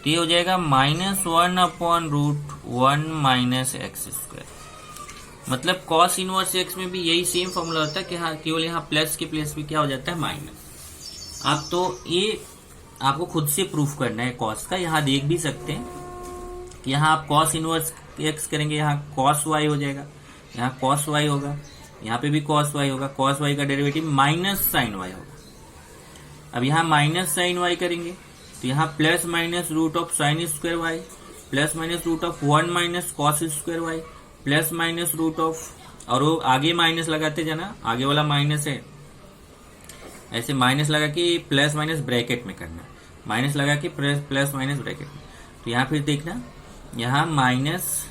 तो ये हो जाएगा -1 अपॉन √1 माइनस एक्स स्क्वायर। मतलब कॉस इनवर्स एक्स में भी यही सेम फॉर्मूला होता है कि हाँ केवल यहाँ प्लस के प्लस भी क्या हो जाता है माइनस। आप तो ये आपको खुद से प्रूफ करना है कॉस का। यहाँ देख भी सकते हैं कि यहाँ आप कॉस इनवर्स एक्स करेंगे, यहाँ कॉस वाई हो जाएगा, यहाँ कॉस वाई होगा, यहाँ पे भी कॉस वाई होगा, कॉस वाई का डेरिवेटिव माइनस साइन वाई होगा। अब यहाँ माइनस साइन वाई करेंगे तो यहाँ plus minus root of sine square y plus minus root of 1 minus cos square y plus minus root of, और वो आगे माइनस लगाते जाना, आगे वाला माइनस है, ऐसे माइनस लगा के प्लस माइनस ब्रैकेट में करना, माइनस लगा के प्लस माइनस ब्रैकेट में। तो यहाँ फिर देखना यहाँ माइनस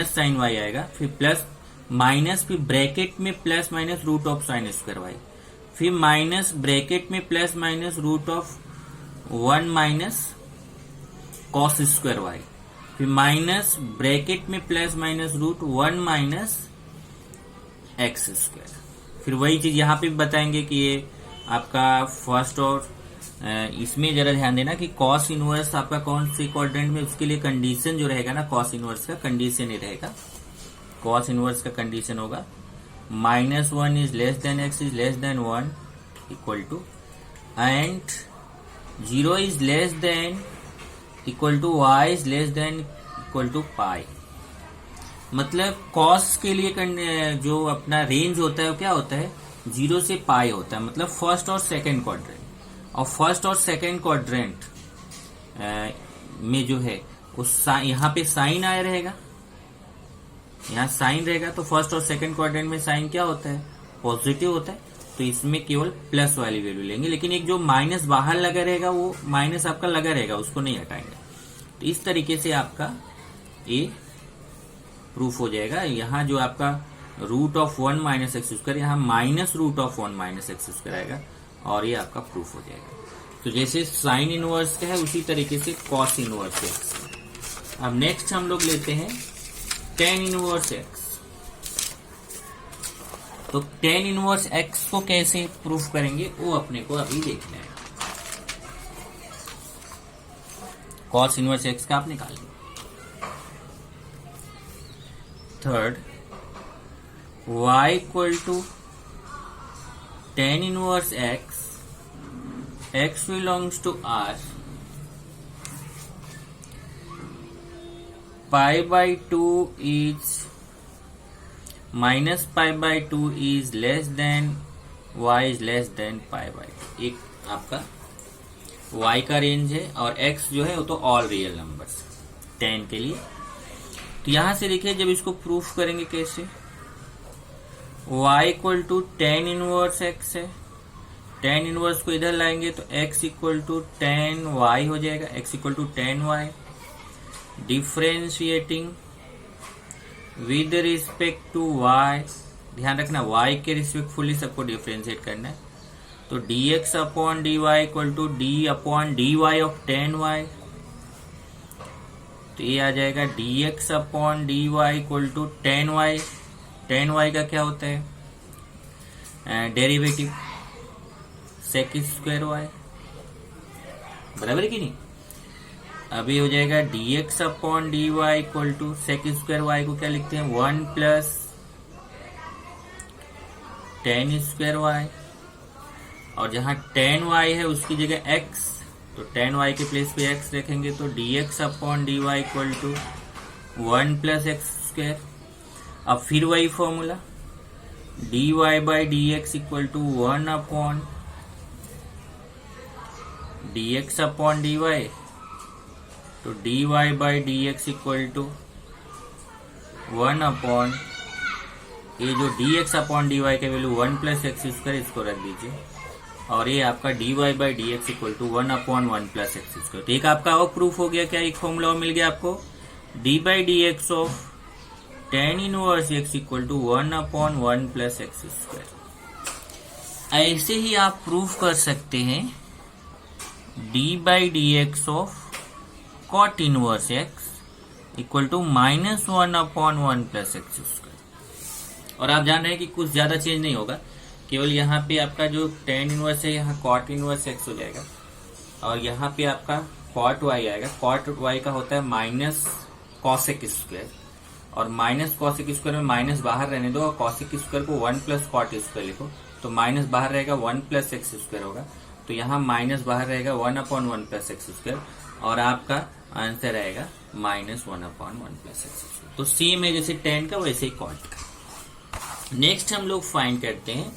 साइन वाई आएगा, फिर प्लस माइनस, फिर ब्रैकेट में plus minus root of sine square y, फिर माइनस ब्रैकेट में plus minus root of 1 minus cos square y, फिर माइनस ब्रैकेट में plus minus √1 minus x square. फिर वही चीज यहाँ पे भी बताएंगे कि ये आपका फर्स्ट, और इसमें जरा ध्यान देना कि कॉस इनवर्स आपका कौन से क्वाड्रेंट में, उसके लिए कंडीशन जो रहेगा ना कॉस इनवर्स का कंडीशन ही रहेगा, कॉस इनवर्स का कंडीशन होगा -1 is less than x is less than 1 equal to, and 0 is less than equal to y is less than equal to pi. मतलब कॉस के लिए जो अपना रेंज होता है वो क्या होता है 0 से पाई होता है, मतलब फर्स्ट और सेकंड क्वाड्रेंट। और फर्स्ट और सेकंड क्वाड्रेंट में जो है उस यहाँ पे साइन आया रहेगा, यहाँ साइन रहेगा, तो फर्स्ट और सेकंड क्वाड्रेंट में साइन क्या होता है पॉजिटिव होता है, तो इसमें केवल प्लस वाली वैल्यू लेंगे। लेकिन एक जो माइनस बाहर लगा रहेगा वो माइनस आपका लगा रहेगा, उसको नहीं हटाएंगे। तो इस तरीके से आपका ये प्रूफ हो जाएगा। यहाँ जो आपका √1 माइनस एक्स स्क्वायर, यहाँ -√1 माइनस एक्स स्क्वायर आएगा, और ये आपका प्रूफ हो जाएगा। तो जैसे साइन इनवर्स का है उसी तरीके से कॉस इनवर्स एक्स। अब नेक्स्ट हम लोग लेते हैं टेन इनवर्स एक्स। तो टेन इनवर्स एक्स को कैसे प्रूफ करेंगे वो अपने को अभी देखना है। कॉस इनवर्स एक्स का आप निकाल लो। Third, y equal to tan inverse x, x belongs to R, pi by 2 is minus pi by 2 is less than y is less than pi by 2। एक आपका y का रेंज है और x जो है वो तो ऑल रियल नंबर्स 10 के लिए। तो यहां से देखिए जब इसको प्रूफ करेंगे कैसे, y equal to tan inverse x है, टेन इनवर्स को इधर लाएंगे तो x equal to tan y हो जाएगा, x equal to tan y. Differentiating with respect to y, ध्यान रखना y के रिस्पेक्टफुली सबको डिफ्रेंशिएट करना है। तो dx upon dy equal to d upon dy of tan y, तो ये आ जाएगा dx upon dy equal to tan y. Tan y का क्या होता है डेरिवेटिव सेक स्क्वायर वाई, बराबर है कि नहीं। अभी हो जाएगा dx upon dy equal to sec square y को क्या लिखते हैं 1 प्लस टेन स्क्वायर वाई, और जहां टेन वाई है उसकी जगह x, तो टेन वाई के प्लेस पे x रखेंगे तो dx upon dy equal to 1 plus x square. अब फिर वही formula dy by dx equal to 1 upon dx upon dy, तो dy by dx equal to 1 upon, ये जो dx अपॉन dy का वैल्यू 1 प्लस एक्स स्क्वायर, इसको रख दीजिए, और ये आपका dy by dx equal to 1 upon 1 plus x square. तो एक आपका और प्रूफ हो गया, क्या एक फॉर्मूला मिल गया आपको dy by dx of tan inverse x equal to 1 upon 1 plus x square. ऐसे ही आप प्रूफ कर सकते हैं dy by dx of cot inverse x equal to -1 upon 1 plus x square. और आप जान रहे हैं कि कुछ ज्यादा चेंज नहीं होगा, केवल यहाँ पे आपका जो tan इनवर्स है यहाँ cot इनवर्स x हो जाएगा, और यहाँ पे आपका cot y आएगा। cot y का होता है माइनस कॉसेक स्क्वायर, और माइनस कॉसेक स्क्वायर में माइनस बाहर रहने दो और कॉसेक स्क्वायर को 1 प्लस कॉट स्क्वायर लिखो, तो माइनस बाहर रहेगा 1 प्लस एक्स स्क्वायर होगा, तो यहाँ माइनस बाहर रहेगा 1 अपॉन 1 प्लस एक्स स्क्वायर, और आपका आंसर आएगा -1 अपॉन 1 प्लस एक्स स्क्वायर। तो सेम है जैसे tan का वैसे ही cot का। नेक्स्ट हम लोग फाइंड करते हैं,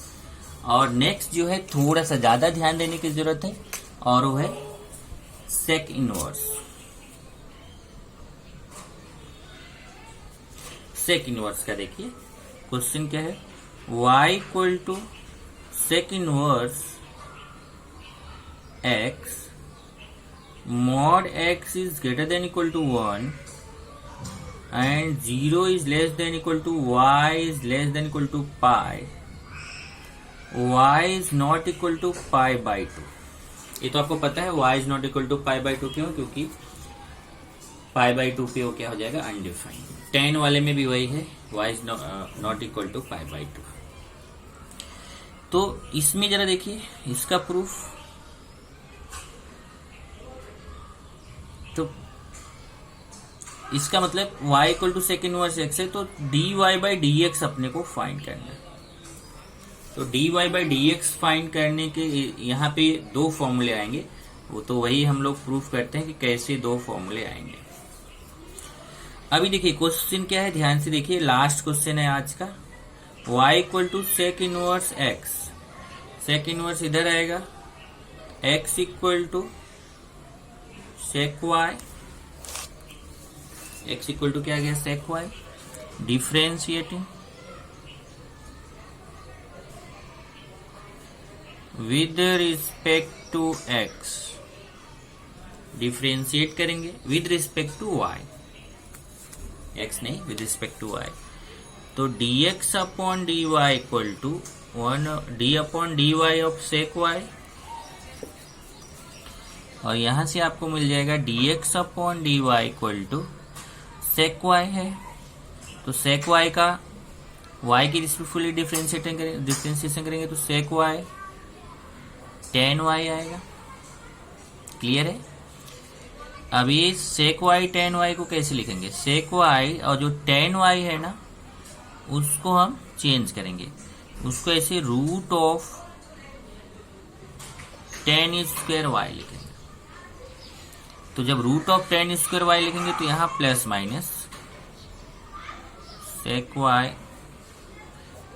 और नेक्स्ट जो है थोड़ा सा ज्यादा ध्यान देने की जरूरत है, और वो है सेक इनवर्स। सेक इनवर्स का देखिए क्वेश्चन क्या है, y equal to sec inverse x mod x is greater than equal to 1 and 0 is less than equal to y is less than equal to pi, y is not equal to pi by 2। ये तो आपको पता है y is not equal to pi by 2 क्यों, क्योंकि pi by 2 पे वो क्या हो जाएगा अनडिफाइंड। tan वाले में भी वही है y is not equal to pi by 2। तो इसमें जरा देखिए इसका प्रूफ, तो इसका मतलब y equal to sec inverse x है, तो dy बाई dx अपने को फाइंड करना है। तो dy बाई dx फाइंड करने के यहाँ पे दो फॉर्मूले आएंगे, वो तो वही हम लोग प्रूफ करते हैं कि कैसे दो फॉर्मूले आएंगे। अभी देखिए क्वेश्चन क्या है, ध्यान से देखिए, लास्ट क्वेश्चन है आज का। y equal to sec inverse x, sec inverse इधर आएगा, x equal to sec y, x equal to क्या आ गया sec y, differentiating with respect to x, differentiate करेंगे with respect to y, x नहीं विद रिस्पेक्ट टू y, तो dx upon dy equal to 1 d upon dy of sec y, और यहां से आपको मिल जाएगा dx upon dy equal to sec y है, तो सेक y का y की रिस्पेक्टफुली डिफ्रेंशिएशन करेंगे तो सेक y tan y आएगा। क्लियर है। अब ये सेक y tan y को कैसे लिखेंगे, सेक y और जो tan y है ना उसको हम चेंज करेंगे, उसको ऐसे root of tan square y लिखेंगे। तो जब root of tan square y लिखेंगे तो यहाँ plus minus sec y,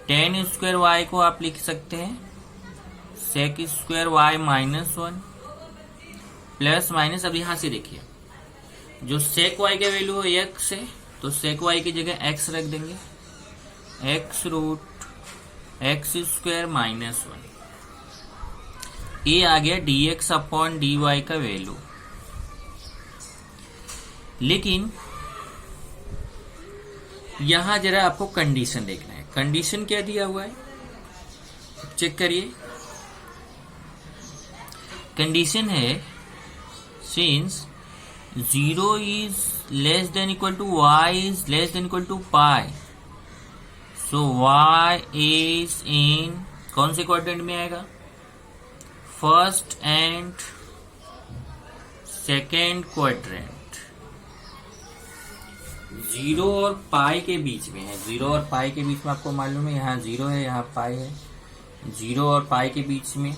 tan square y को आप लिख सकते हैं sec square y -1 plus minus. अब यहां से देखिए जो सेक y का वैल्यू है x है, तो सेक y की जगह x रख देंगे, x रूट x स्क्वायर -1, ये आ गया dx अपॉन dy का वैल्यू। लेकिन यहां जरा आपको कंडीशन देखना है, कंडीशन क्या दिया हुआ है चेक करिए। कंडीशन है since 0 is less than equal to y is less than equal to pi, so y is in कौन से क्वाड्रेंट में आएगा? First and second quadrant. 0 और पाई के बीच में है। 0 और पाई के बीच में आपको मालूम है, यहाँ 0 है, यहाँ पाई है। 0 और पाई के बीच में,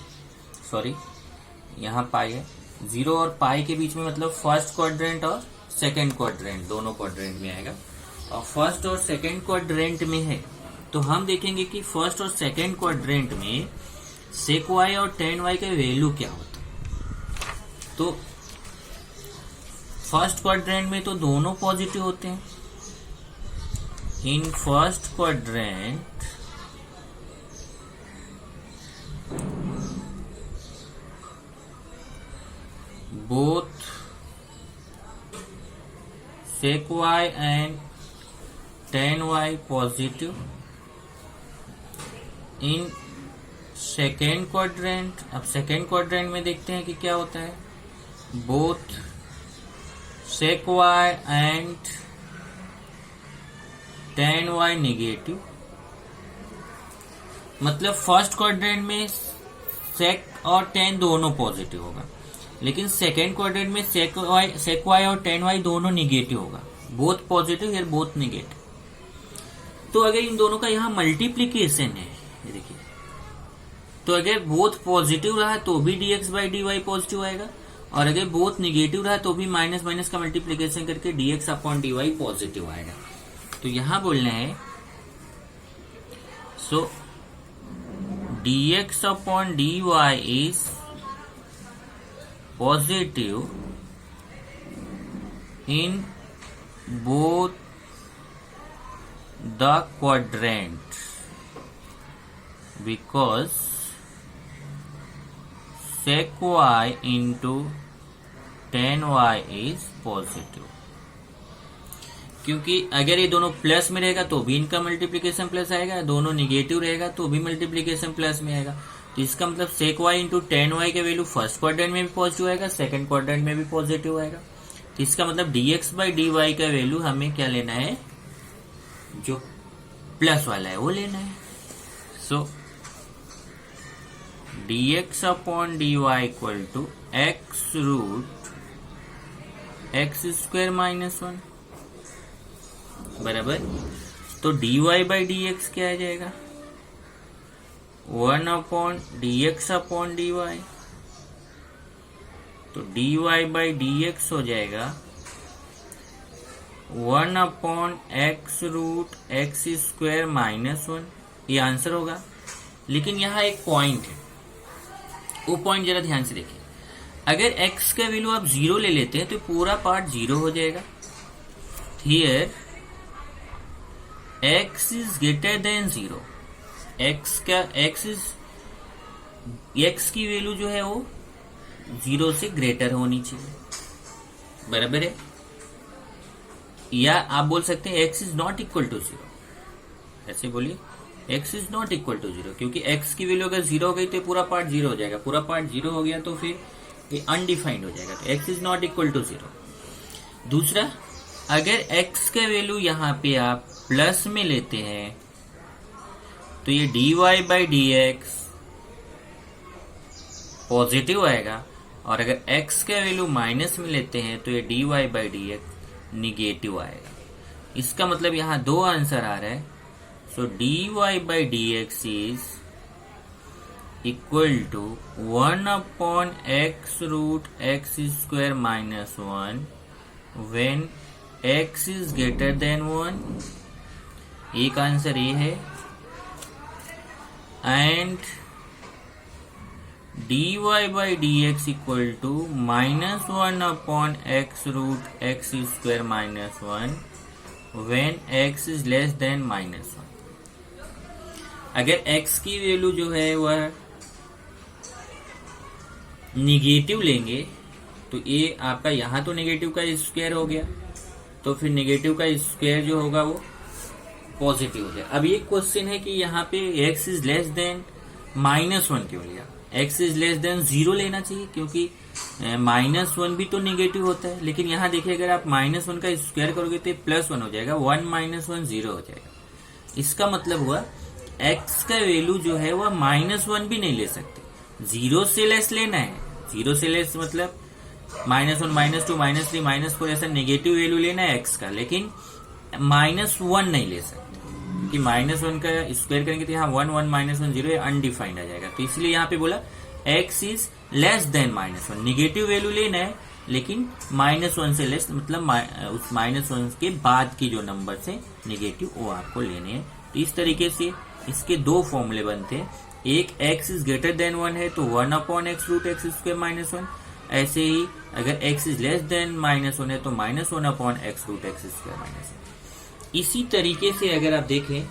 सॉरी यहाँ पाई है। 0 और पाई के बीच में मतलब फर्स्ट क्वाड्रेंट और सेकेंड क्वाड्रेंट, दोनों क्वाड्रेंट में आएगा। और फर्स्ट और सेकेंड क्वाड्रेंट में है तो हम देखेंगे कि फर्स्ट और सेकेंड क्वाड्रेंट में sec y और tan y का वैल्यू क्या होता है। तो फर्स्ट क्वाड्रेंट में तो दोनों पॉजिटिव होते हैं। In first quadrant both sec y and tan y positive. In second quadrant, अब सेकेंड क्वाड्रेंट में देखते हैं कि क्या होता है। Both sec y and tan y negative. मतलब फर्स्ट क्वाड्रेंट में sec और tan दोनों पॉजिटिव होगा, लेकिन सेकेंड क्वाड्रेंट में sec y और tan y दोनों नेगेटिव होगा। बोथ पॉजिटिव या बोथ नेगेटिव। तो अगर इन दोनों का यहाँ मल्टीप्लीकेशन है, देखिए, तो अगर बोथ पॉजिटिव रहा तो भी dx बाई dy पॉजिटिव आएगा, और अगर बोथ निगेटिव रहा तो भी माइनस माइनस का मल्टीप्लीकेशन करके dx अपॉन dy पॉजिटिव आएगा। तो यहां बोलना है so dx upon dy is positive in both the quadrant because sec y into tan y is positive. क्योंकि अगर ये दोनों प्लस में रहेगा तो भी इनका मल्टीप्लीकेशन प्लस आएगा, दोनों निगेटिव रहेगा तो भी मल्टीप्लीकेशन प्लस में आएगा। तो इसका मतलब sec y into tan y का वैल्यू फर्स्ट क्वाड्रेंट में भी पॉजिटिव आएगा, सेकंड क्वाड्रेंट में भी पॉजिटिव आएगा। तो इसका मतलब dx बाई dy का वैल्यू हमें क्या लेना है, जो प्लस वाला है वो लेना है। So dx upon dy equal to x root x square minus 1 बराबर। तो dy बाई dx क्या आ जाएगा, 1 अपॉन dx अपॉन dy। तो dy बाई dx हो जाएगा 1 अपॉन x root x square minus 1। ये आंसर होगा। लेकिन यहाँ एक पॉइंट है, वो पॉइंट जरा ध्यान से देखिए। अगर x का वैल्यू आप 0 ले लेते हैं तो पूरा पार्ट 0 हो जाएगा। Here x is greater then 0। x की वैल्यू जो है वो 0 से ग्रेटर होनी चाहिए, बराबर है। या आप बोल सकते हैं x is not equal to 0। ऐसे बोलिए x is not equal to 0, क्योंकि x की वैल्यू अगर 0 हो गई तो पूरा पार्ट 0 हो जाएगा। पूरा पार्ट 0 हो गया तो फिर ये अनडिफाइंड हो जाएगा। तो x is not equal to 0। दूसरा, अगर x का वैल्यू यहाँ पे आप प्लस में लेते हैं तो ये dy बाई dx पॉजिटिव आएगा, और अगर x का वैल्यू माइनस में लेते हैं तो ये dy बाई dx निगेटिव आएगा। इसका मतलब यहाँ दो आंसर आ रहा है। सो dy by dx is equal to 1 upon x root x square minus 1 when x is greater than 1। एक आंसर ये है। And dy by dx equal to minus 1 upon x root x square minus 1 when x is less than minus 1। अगर x की value जो है वह negative लेंगे तो ये आपका यहाँ तो नेगेटिव का स्क्वायर हो गया, तो फिर नेगेटिव का स्क्वायर जो होगा वो पॉजिटिव हो गया। अब ये क्वेश्चन है कि यहाँ पे x is less then minus 1 क्यों लिया। x इज लेस देन 0 लेना चाहिए, क्योंकि माइनस 1 भी तो नेगेटिव होता है। लेकिन यहाँ देखिए, अगर आप माइनस 1 का स्क्वायर करोगे तो प्लस 1 हो जाएगा, 1 माइनस 1 0 हो जाएगा। इसका मतलब हुआ एक्स का वैल्यू जो है वह -1 भी नहीं ले सकते, 0 से लेस लेना है। 0 से लेस मतलब -1, -2, -3, -4 ऐसा नेगेटिव वैल्यू लेना है एक्स का, लेकिन -1 नहीं ले सकते, क्योंकि -1 का स्क्वायर करेंगे तो यहाँ 1, 1, -1, 0 अनडिफाइंड आ जाएगा। तो इसलिए यहाँ पे बोला x is less than -1, negative value लेना है लेकिन -1 से लेस, मतलब उस -1 के बाद की जो नंबर से नेगेटिव वो आपको लेने हैं। तो इस तरीके से इसके दो फॉर्मूले बनते हैं, एक x इज ग्रेटर देन 1 है तो 1/x रूट x स्क्वायर -1, ऐसे ही अगर x इज लेस देन -1 है तो -1/x रूट x स्क्वायर -1। इसी तरीके से अगर आप देखें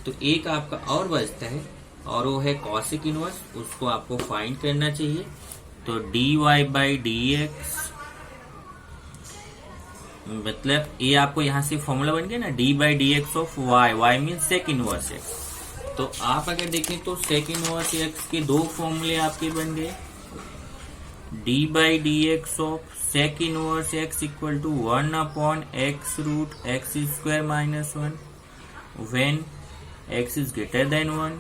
तो एक आपका और बचता है और वो है कॉसेक इनवर्स, उसको आपको फाइंड करना चाहिए। तो dy/dx, मतलब ये आपको यहां से फॉर्मूला बन गया ना, d/dx of y mean sec inverse x। तो आप अगर देखें तो सेक इनवर्स x के दो फॉर्मूले आपके बन गए, d/dx of sec inverse x equal to 1/x root x square -1 when x is greater than 1,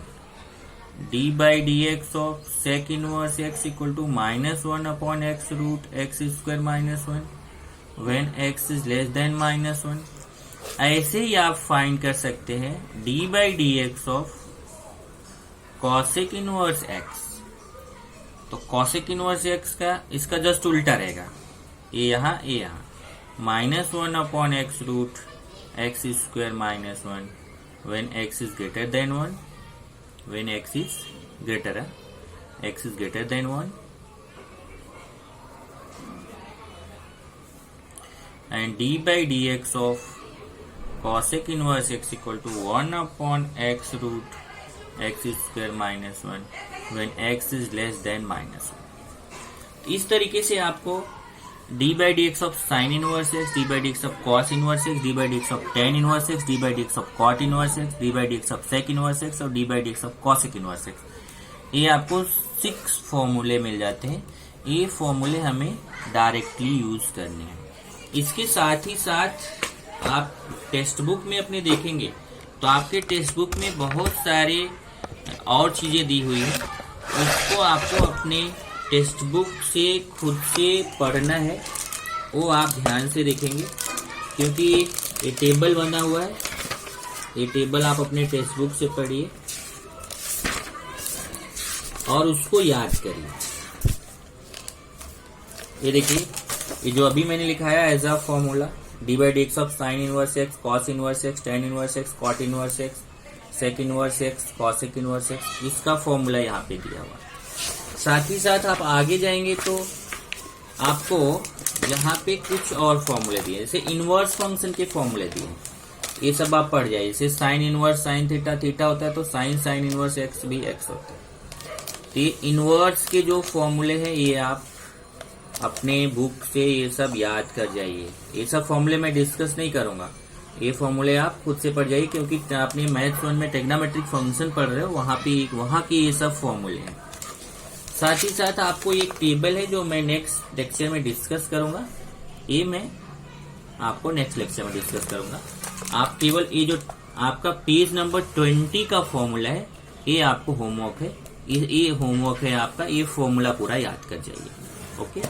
d/dx of sec inverse x equal to -1/x root x square -1 when x is less than -1। ऐसे ही आप find कर सकते हैं d/dx of cosec inverse x। तो cosec inverse x का इसका just उल्टा रहेगा, ये यहाँ -1/x root x square -1 when x is greater than 1, when x is greater than 1, and d/dx of cosec inverse x equal to 1/x root x square -1 when x is less than -1। इस तरीके से आपको d/dx of sin inverse x, d/dx of cos inverse x, d/dx of tan inverse x, d/dx of cot inverse x, d/dx of sec inverse x और d/dx of cosec inverse x, ये आपको 6 फॉर्मूले मिल जाते हैं। ये फॉर्मूले हमें डायरेक्टली यूज करने हैं। इसके साथ ही साथ आप टेक्स्ट बुक में अपने देखेंगे तो आपके टेक्स्ट बुक में बहुत सारे और चीजें दी हुई है, उसको आपको अपने टेक्स्ट बुक से खुद से पढ़ना है, वो आप ध्यान से देखेंगे क्योंकि ये टेबल बना हुआ है, ये टेबल आप अपने टेक्स्ट बुक से पढ़िए और उसको याद करिए। ये देखिए, ये जो अभी मैंने लिखा है as a formula, d/dx of sine inverse x, cos inverse x, tan inverse x, cot inverse x, sec inverse x, cosec inverse x, इसका फॉर्मूला यहाँ पे दिया हुआ है। साथ ही साथ आप आगे जाएंगे तो आपको यहाँ पे कुछ और फॉर्मूले दिए, जैसे इनवर्स फंक्शन के फॉर्मूले दिए, ये सब आप पढ़ जाइए। जैसे sine inverse sine theta theta होता है तो साइन इनवर्स एक्स भी एक्स होता है। तो ये इनवर्स के जो फॉर्मूले हैं ये आप अपने बुक से ये सब याद कर जाइए। ये सब फॉर्मूले मैं डिस्कस नहीं करूंगा, ये फॉर्मूले आप खुद से पढ़ जाइए क्योंकि आपने मैथ्स 1 में ट्रिग्नोमेट्रिक फंक्शन पढ़ रहे हो, वहां के ये सब फॉर्मूले हैं। साथ ही साथ आपको एक टेबल है जो मैं नेक्स्ट लेक्चर में डिस्कस करूंगा, ये मैं आपको नेक्स्ट लेक्चर में डिस्कस करूंगा। आप केवल ये जो आपका पेज नंबर 20 का फॉर्मूला है, ये आपको होमवर्क है, ये होमवर्क है आपका, ये फॉर्मूला पूरा याद कर जाइए। ओके।